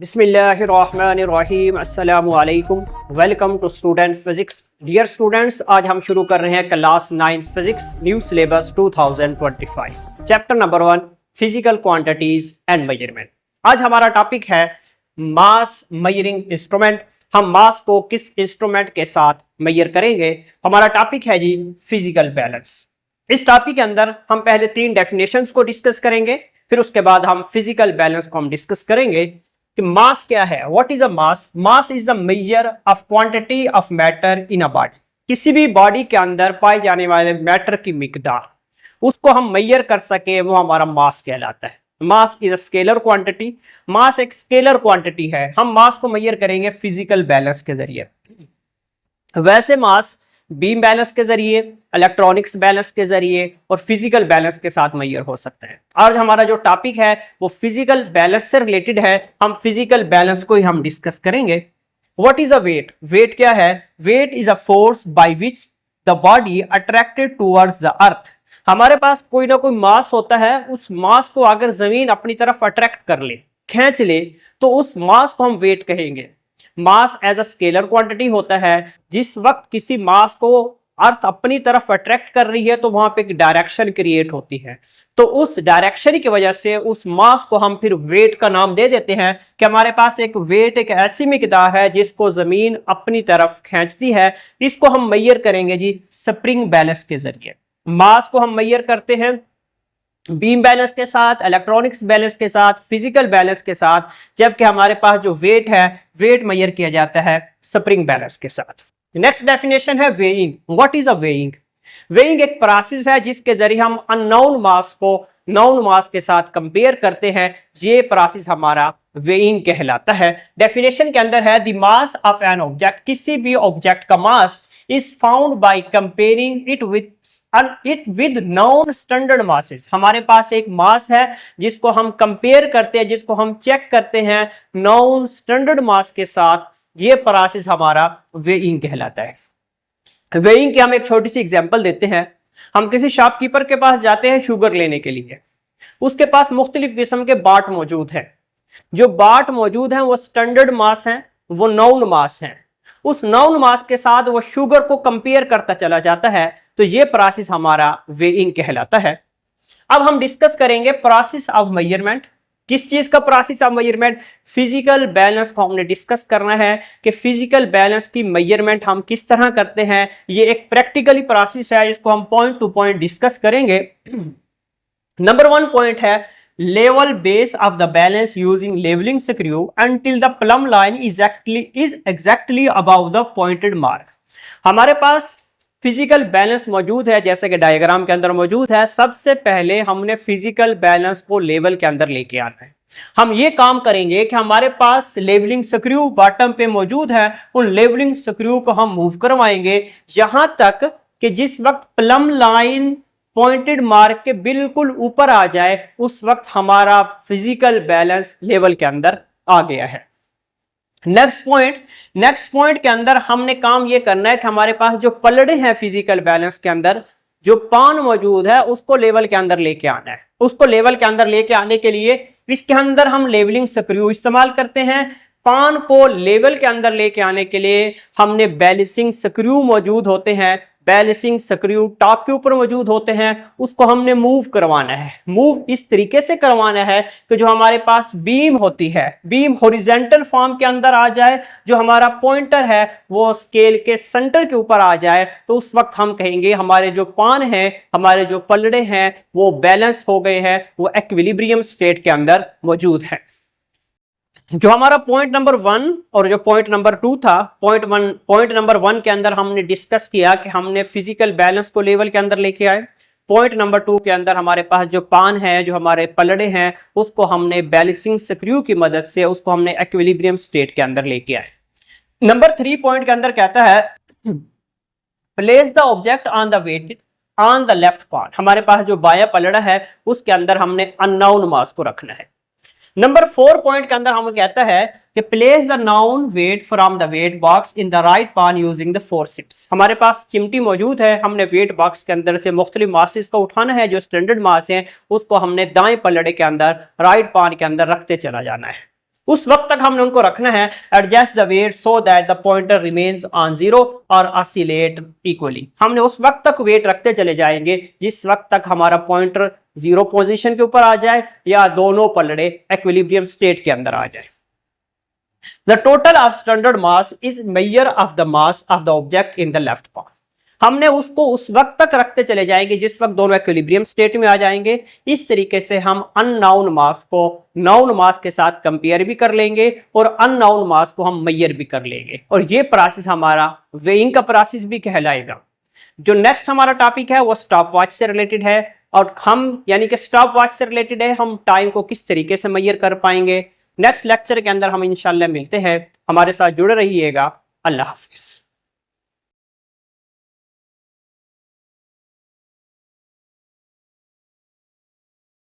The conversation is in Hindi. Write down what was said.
बिस्मिल्लाहिर्रहमानिर्रहीम अस्सलामु अलैकुम। Welcome to student physics. Dear students, आज हम शुरू कर रहे हैं class 9 physics new syllabus 2025 chapter number 1 physical quantities and measurement. आज हमारा टॉपिक है मास मेजरिंग इंस्ट्रूमेंट। हम मास को किस इंस्ट्रूमेंट के साथ मेजर करेंगे? हमारा टॉपिक है जी फिजिकल बैलेंस। इस टॉपिक के अंदर हम पहले 3 डेफिनेशंस को डिस्कस करेंगे, फिर उसके बाद हम फिजिकल बैलेंस को हम डिस्कस करेंगे कि मास क्या है। What is a mass? Mass is the measure of quantity of matter in a body. किसी भी बॉडी के अंदर पाए जाने वाले मैटर की मिकदार, उसको हम मेजर कर सके, वो हमारा मास कहलाता है। Mass is a scalar quantity. Mass एक स्केलर क्वांटिटी है। हम मास को मेजर करेंगे फिजिकल बैलेंस के जरिए। वैसे मास बीम बैलेंस के जरिए, इलेक्ट्रॉनिक्स बैलेंस के जरिए और फिजिकल बैलेंस के साथ मेजर हो सकते हैं। आज हमारा जो टॉपिक है वो फिजिकल बैलेंस से रिलेटेड है। हम फिजिकल बैलेंस को ही हम डिस्कस करेंगे। What is a weight? Weight क्या है? Weight is a force by which the body attracted towards the earth. हमारे पास कोई ना कोई मास होता है, उस मास को अगर जमीन अपनी तरफ अट्रैक्ट कर ले, खींच ले, तो उस मास को हम वेट कहेंगे। Mass as a scalar quantity होता है। जिस वक्त किसी मास को अर्थ अपनी तरफ अट्रैक्ट कर रही है तो वहां पे एक डायरेक्शन क्रिएट होती है, तो उस डायरेक्शन की वजह से उस मास को हम फिर वेट का नाम दे देते हैं कि हमारे पास एक वेट एक ऐसी मिकदार है जिसको जमीन अपनी तरफ खींचती है। इसको हम मेजर करेंगे जी स्प्रिंग बैलेंस के जरिए। मास को हम मेजर करते हैं बीम बैलेंस के साथ, इलेक्ट्रॉनिक्स बैलेंस के साथ, फिजिकल बैलेंस के साथ, जबकि हमारे पास जो वेट है, वेट मेजर किया जाता है स्प्रिंग बैलेंस के साथ। नेक्स्ट डेफिनेशन है weighing. What is a weighing? Weighing एक प्रोसेस है जिसके जरिए हम अननोन मास को नोन मास के साथ कंपेयर करते हैं। ये प्रोसेस हमारा वेइंग कहलाता है। डेफिनेशन के अंदर है the mass of an object. किसी भी ऑब्जेक्ट का मास is found by comparing it with known standard masses। हमारे पास एक मास है जिसको हम कंपेयर करते हैं, जिसको हम चेक करते हैं नॉन स्टैंडर्ड मास के साथ। ये प्रोसेस हमारा वेइंग कहलाता है। वेइंग के हम एक छोटी सी एग्जांपल देते हैं। हम किसी शॉपकीपर के पास जाते हैं शुगर लेने के लिए। उसके पास मुख्तलिफ किस्म के बाट मौजूद हैं। जो बाट मौजूद हैं वो स्टैंडर्ड मास हैं, वो नॉन मास हैं। उस नॉन मास के साथ वो शुगर को कंपेयर करता चला जाता है, तो ये प्रोसेस हमारा वेइंग कहलाता है। अब हम डिस्कस करेंगे प्रोसेस ऑफ मेजरमेंट। किस चीज का process of measurement? Physical balance को हमने डिस्कस करना है कि फिजिकल बैलेंस की मेजरमेंट हम किस तरह करते हैं। ये एक प्रैक्टिकली प्रोसेस है, इसको हम पॉइंट टू पॉइंट डिस्कस करेंगे। नंबर 1 पॉइंट है level base of the balance using leveling screw until the plumb line is exactly above the pointed mark। हमारे पास फिजिकल बैलेंस मौजूद है, जैसे कि डायग्राम के अंदर मौजूद है। सबसे पहले हमने फिजिकल बैलेंस को लेवल के अंदर लेके आना है। हम ये काम करेंगे कि हमारे पास लेवलिंग स्क्रू बॉटम पे मौजूद है, उन लेवलिंग स्क्रू को हम मूव करवाएंगे यहां तक कि जिस वक्त प्लम लाइन पॉइंटेड मार्क के बिल्कुल ऊपर आ जाए, उस वक्त हमारा फिजिकल बैलेंस लेवल के अंदर आ गया है। नेक्स्ट पॉइंट के अंदर हमने काम ये करना है कि हमारे पास जो पलड़े हैं फिजिकल बैलेंस के अंदर, जो पान मौजूद है, उसको लेवल के अंदर लेके आना है। उसको लेवल के अंदर लेके आने के लिए इसके अंदर हम लेवलिंग स्क्रू इस्तेमाल करते हैं। पान को लेवल के अंदर लेके आने के लिए हमने बैलेंसिंग स्क्रू मौजूद होते हैं। बैलेंसिंग स्क्रू टॉप के ऊपर मौजूद होते हैं, उसको हमने मूव करवाना है। मूव इस तरीके से करवाना है कि जो हमारे पास बीम होती है, बीम हॉरिजॉन्टल फॉर्म के अंदर आ जाए। जो हमारा पॉइंटर है वो स्केल के सेंटर के ऊपर आ जाए, तो उस वक्त हम कहेंगे हमारे जो पान हैं, हमारे जो पलड़े हैं, वो बैलेंस हो गए हैं, वो इक्विलिब्रियम स्टेट के अंदर मौजूद है। जो हमारा पॉइंट नंबर 1 और जो पॉइंट नंबर 2 था, पॉइंट नंबर 1 के अंदर हमने डिस्कस किया कि हमने फिजिकल बैलेंस को लेवल के अंदर लेके आए। पॉइंट नंबर 2 के अंदर हमारे पास जो पान है, जो हमारे पलड़े हैं, उसको हमने बैलेंसिंग स्क्रू की मदद से उसको हमने इक्विलिब्रियम स्टेट के अंदर लेके आए। नंबर 3 पॉइंट के अंदर कहता है place the object on the weight on the left part. हमारे पास जो बायां पलड़ा है उसके अंदर हमने अननोन मास को रखना है। नंबर 4 पॉइंट के अंदर हमें कहता है कि place the known weight from the weight box in the right pan using the forceps. हमारे पास चिमटी मौजूद है, हमने वेट बॉक्स के अंदर से मुख्तलिफ मासेस को उठाना है। जो स्टैंडर्ड मास है उसको हमने दाएं पलड़े के अंदर राइट पान के अंदर रखते चला जाना है। उस वक्त तक हमने उनको रखना है। Adjust the weight so that the pointer remains on zero और ऑसिलेट इक्वली। हमने उस वक्त तक वेट रखते चले जाएंगे जिस वक्त तक हमारा पॉइंटर जीरो पोजीशन के ऊपर आ जाए या दोनों पलड़े इक्विलिब्रियम स्टेट के अंदर आ जाए। The total of standard mass is measure of the mass of the object in the left part. हमने उसको उस वक्त तक रखते चले जाएंगे जिस वक्त दोनों इक्विलिब्रियम स्टेट में आ जाएंगे। इस तरीके से हम अननाउन मास को नाउन मास के साथ कंपेयर भी कर लेंगे और अननाउन मास को हम मेजर भी कर लेंगे, और ये प्रोसेस हमारा वेइंग का प्रोसेस भी कहलाएगा। जो नेक्स्ट हमारा टॉपिक है वो स्टॉप वॉच से रिलेटेड है, और हम यानी कि स्टॉप वॉच से रिलेटेड है हम टाइम को किस तरीके से मेजर कर पाएंगे। नेक्स्ट लेक्चर के अंदर हम इंशाल्लाह मिलते हैं। हमारे साथ जुड़े रहिएगा। अल्लाह हाफिज।